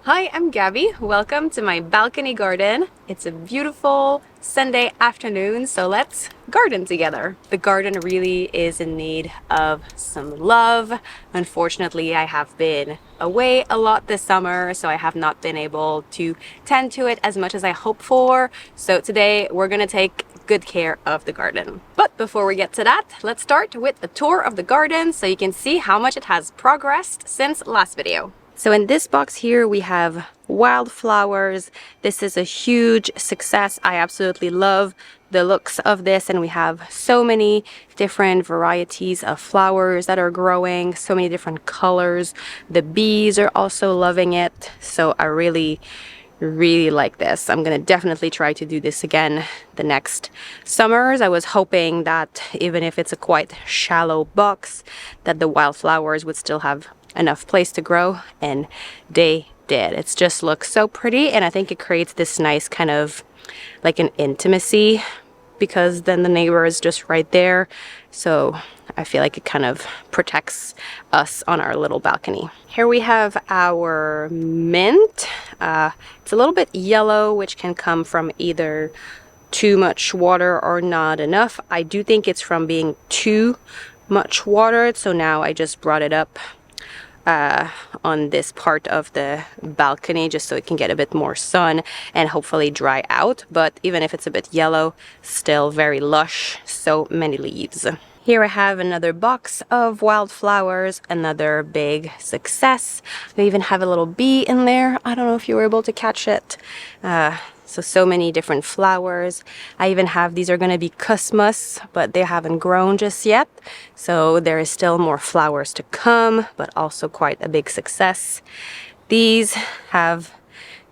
Hi, I'm Gabby. Welcome to my balcony garden. It's a beautiful Sunday afternoon, so let's garden together. The garden really is in need of some love. Unfortunately, I have been away a lot this summer, so I have not been able to tend to it as much as I hoped for. So today we're gonna take good care of the garden. But before we get to that, let's start with a tour of the garden so you can see how much it has progressed since last video. So in this box here we have wildflowers. This is a huge success. I absolutely love the looks of this, and we have so many different varieties of flowers that are growing, so many different colors. The bees are also loving it, so I really like this. I'm gonna definitely try to do this again the next summers. I was hoping that even if it's a quite shallow box, that the wildflowers would still have enough place to grow, and they did. It just looks so pretty, and I think it creates this nice kind of like an intimacy, because then the neighbor is just right there. So I feel like it kind of protects us on our little balcony. Here we have our mint. It's a little bit yellow, which can come from either too much water or not enough. I do think it's from being too much watered, so now I just brought it up on this part of the balcony just so it can get a bit more sun and hopefully dry out. But even if it's a bit yellow, still very lush, so many leaves. Here I have another box of wildflowers, another big success. We even have a little bee in there. I don't know if you were able to catch it. So many different flowers. I even have, these are going to be cosmos, but they haven't grown just yet. So there is still more flowers to come, but also quite a big success. These have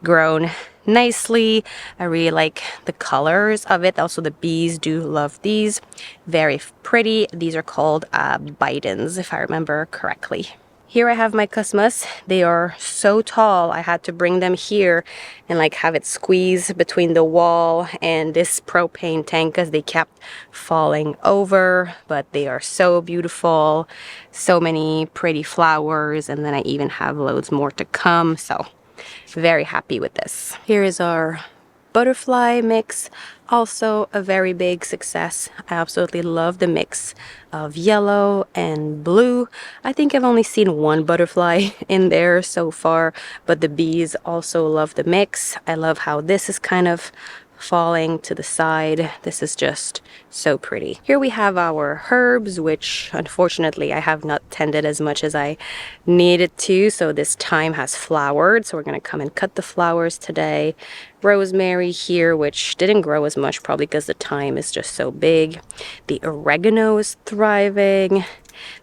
grown nicely. I really like the colors of it. Also, the bees do love these. Very pretty. These are called bidens, if I remember correctly. Here I have my cosmos. They are so tall. I had to bring them here and like have it squeeze between the wall and this propane tank because they kept falling over. But they are so beautiful. So many pretty flowers, and then I even have loads more to come. So very happy with this. Here is our butterfly mix, also a very big success. I absolutely love the mix of yellow and blue. I think I've only seen one butterfly in there so far, but the bees also love the mix. I love how this is kind of falling to the side. This is just so pretty. Here we have our herbs, which unfortunately I have not tended as much as I needed to, so this thyme has flowered, so we're gonna come and cut the flowers today. Rosemary here, which didn't grow as much probably because the thyme is just so big. The oregano is thriving.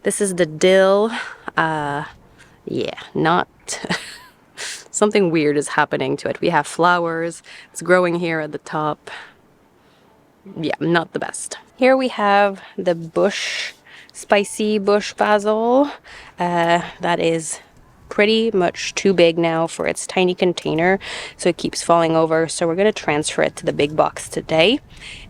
This is the dill. Yeah, not something weird is happening to it. We have flowers. It's growing here at the top. Yeah, not the best. Here we have the spicy bush basil. That is pretty much too big now for its tiny container, so it keeps falling over. So we're going to transfer it to the big box today.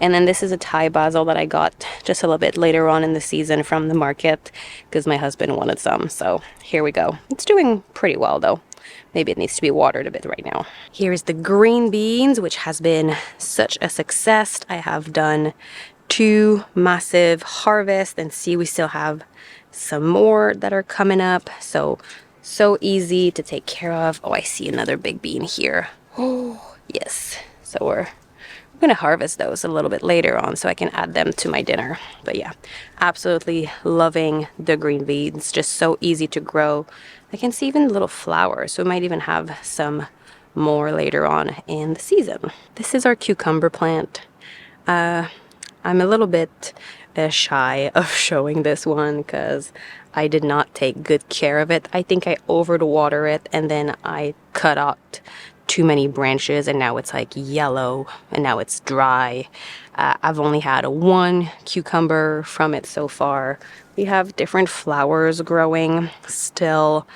And then this is a Thai basil that I got just a little bit later on in the season from the market because my husband wanted some. So here we go. It's doing pretty well though. Maybe it needs to be watered a bit right now. Here's the green beans, which has been such a success. I have done 2 massive harvests, and see, we still have some more that are coming up. So easy to take care of. Oh, I see another big bean here. Oh, yes. So we're going to harvest those a little bit later on so I can add them to my dinner. But yeah, absolutely loving the green beans. Just so easy to grow. I can see even little flowers, so we might even have some more later on in the season. This is our cucumber plant. I'm a little bit shy of showing this one because I did not take good care of it. I think I overwater it, and then I cut out too many branches, and now it's like yellow, and now it's dry. I've only had 1 cucumber from it so far. We have different flowers growing still,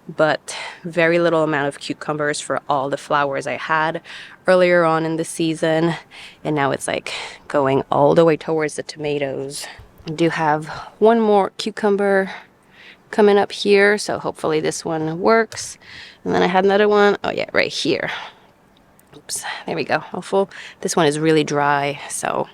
but very little amount of cucumbers for all the flowers I had earlier on in the season, and now it's like going all the way towards the tomatoes. I do have 1 more cucumber coming up here, so hopefully this one works. And then I had another one, oh yeah, right here. Oops, there we go. Hopefully this one is really dry, so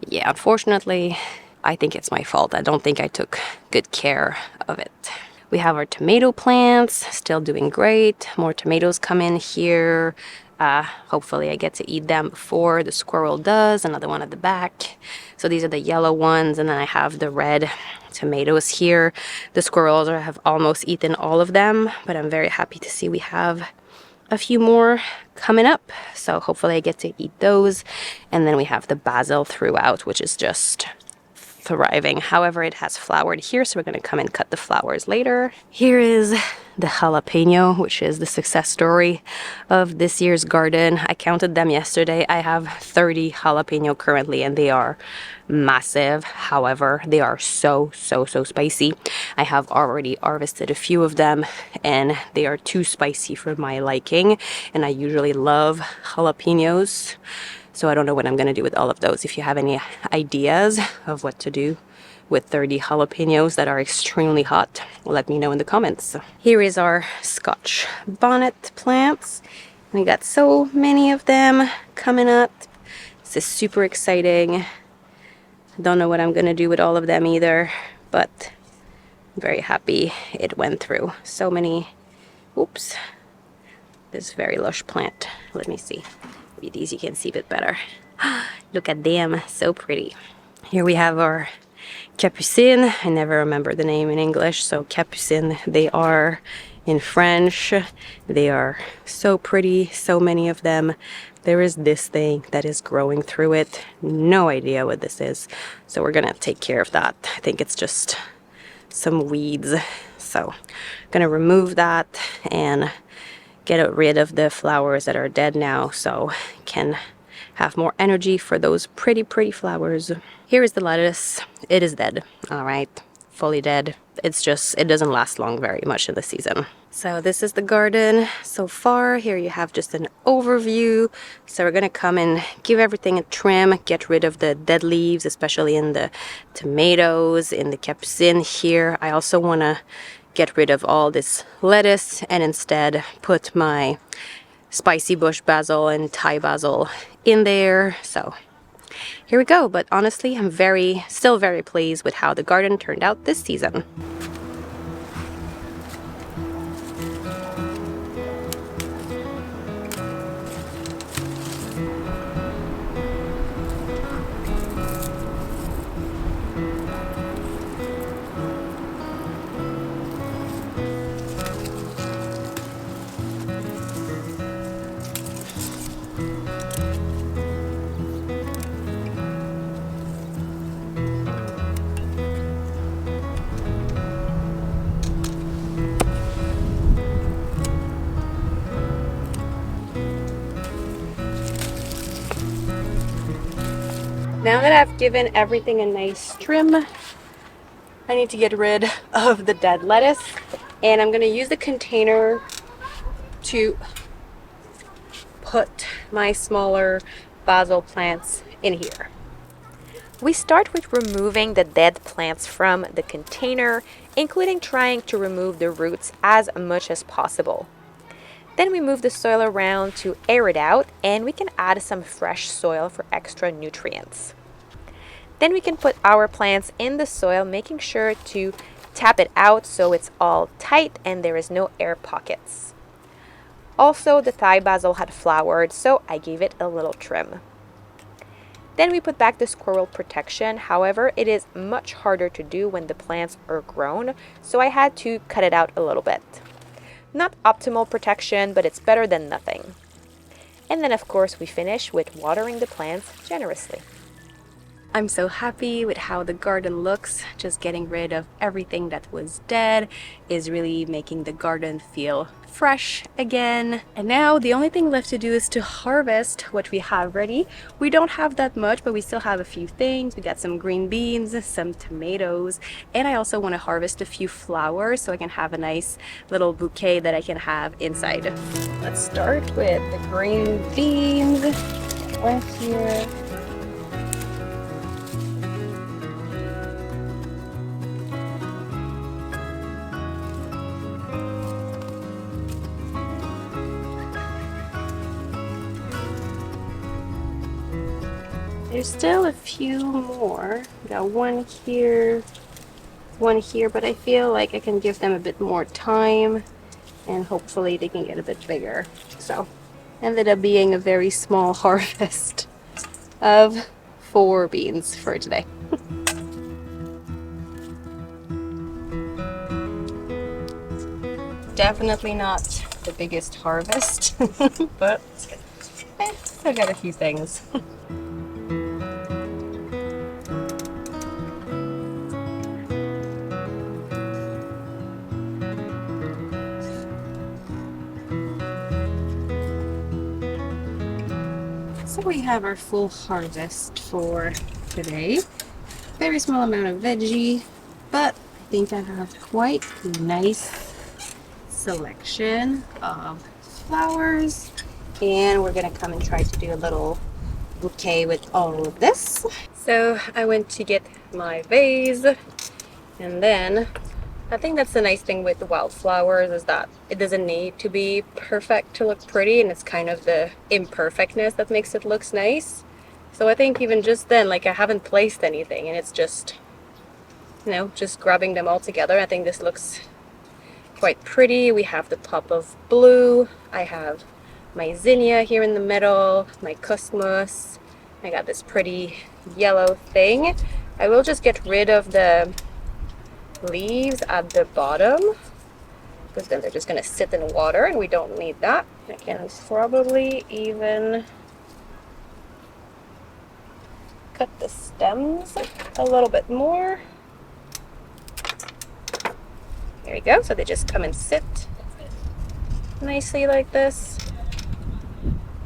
yeah, unfortunately, I think it's my fault. I don't think I took good care of it. We have our tomato plants, still doing great. More tomatoes come in here. Hopefully I get to eat them before the squirrel does. Another one at the back. So these are the yellow ones, and then I have the red tomatoes here. The squirrels have almost eaten all of them, but I'm very happy to see we have a few more coming up. So hopefully I get to eat those. And then we have the basil throughout, which is just thriving. However, it has flowered here, so we're going to come and cut the flowers later. Here is the jalapeno, which is the success story of this year's garden. I counted them yesterday. I have 30 jalapeno currently, and they are massive. However, they are so spicy. I have already harvested a few of them, and they are too spicy for my liking, and I usually love jalapenos. So I don't know what I'm going to do with all of those. If you have any ideas of what to do with 30 jalapenos that are extremely hot, let me know in the comments. Here is our Scotch bonnet plants. We got so many of them coming up. This is super exciting. I don't know what I'm going to do with all of them either, but I'm very happy it went through. So many. Oops. This very lush plant. Let me see. Maybe these you can see a bit better. Look at them, so pretty. Here we have our capucine. I never remember the name in English, so capucine they are in French. They are so pretty, so many of them. There is this thing that is growing through it. No idea what this is, so we're gonna take care of that. I think it's just some weeds, so I'm gonna remove that and get rid of the flowers that are dead now, so I can have more energy for those pretty flowers. Here is the lettuce. It is dead. All right, fully dead. It's just, it doesn't last long very much in the season. So this is the garden so far. Here you have just an overview. So we're gonna come and give everything a trim, get rid of the dead leaves, especially in the tomatoes, in the capucine here. I also wanna get rid of all this lettuce and instead put my spicy bush basil and Thai basil in there. So here we go. But honestly, I'm still very pleased with how the garden turned out this season. Now that I've given everything a nice trim, I need to get rid of the dead lettuce, and I'm going to use the container to put my smaller basil plants in here. We start with removing the dead plants from the container, including trying to remove the roots as much as possible. Then we move the soil around to air it out, and we can add some fresh soil for extra nutrients. Then we can put our plants in the soil, making sure to tap it out so it's all tight and there is no air pockets. Also, the Thai basil had flowered, so I gave it a little trim. Then we put back the squirrel protection. However, it is much harder to do when the plants are grown, so I had to cut it out a little bit. Not optimal protection, but it's better than nothing. And then of course we finish with watering the plants generously. I'm so happy with how the garden looks. Just getting rid of everything that was dead is really making the garden feel fresh again. And now the only thing left to do is to harvest what we have ready. We don't have that much, but we still have a few things. We got some green beans, some tomatoes, and I also want to harvest a few flowers so I can have a nice little bouquet that I can have inside. Let's start with the green beans. Right here. There's still a few more. Got one here, but I feel like I can give them a bit more time and hopefully they can get a bit bigger. So, ended up being a very small harvest of 4 beans for today. Definitely not the biggest harvest, but still got a few things. So we have our full harvest for today. Very small amount of veggie, but I think I have quite a nice selection of flowers. And we're gonna come and try to do a little bouquet with all of this. So I went to get my vase, and then I think that's the nice thing with the wildflowers is that it doesn't need to be perfect to look pretty, and it's kind of the imperfectness that makes it look nice. So I think even just then, like, I haven't placed anything and it's just, you know, just grabbing them all together. I think this looks quite pretty. We have the pop of blue. I have my zinnia here in the middle, my cosmos. I got this pretty yellow thing. I will just get rid of the leaves at the bottom because then they're just going to sit in water and we don't need that. I can probably even cut the stems a little bit more. There you go. So they just come and sit nicely like this.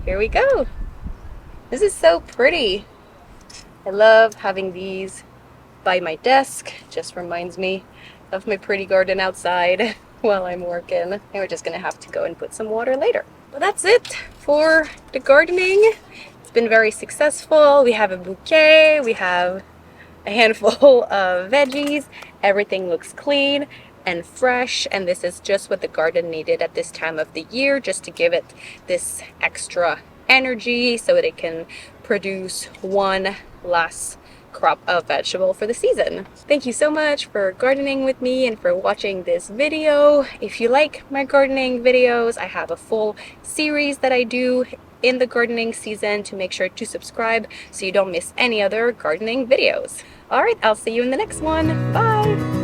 Here we go. This is so pretty. I love having these by my desk. Just reminds me of my pretty garden outside while I'm working. And we're just gonna have to go and put some water later. But that's it for the gardening. It's been very successful. We have a bouquet, we have a handful of veggies. Everything looks clean and fresh, and this is just what the garden needed at this time of the year, just to give it this extra energy so that it can produce one last crop of vegetable for the season. Thank you so much for gardening with me and for watching this video. If you like my gardening videos, I have a full series that I do in the gardening season, to make sure to subscribe so you don't miss any other gardening videos. All right, I'll see you in the next one. Bye.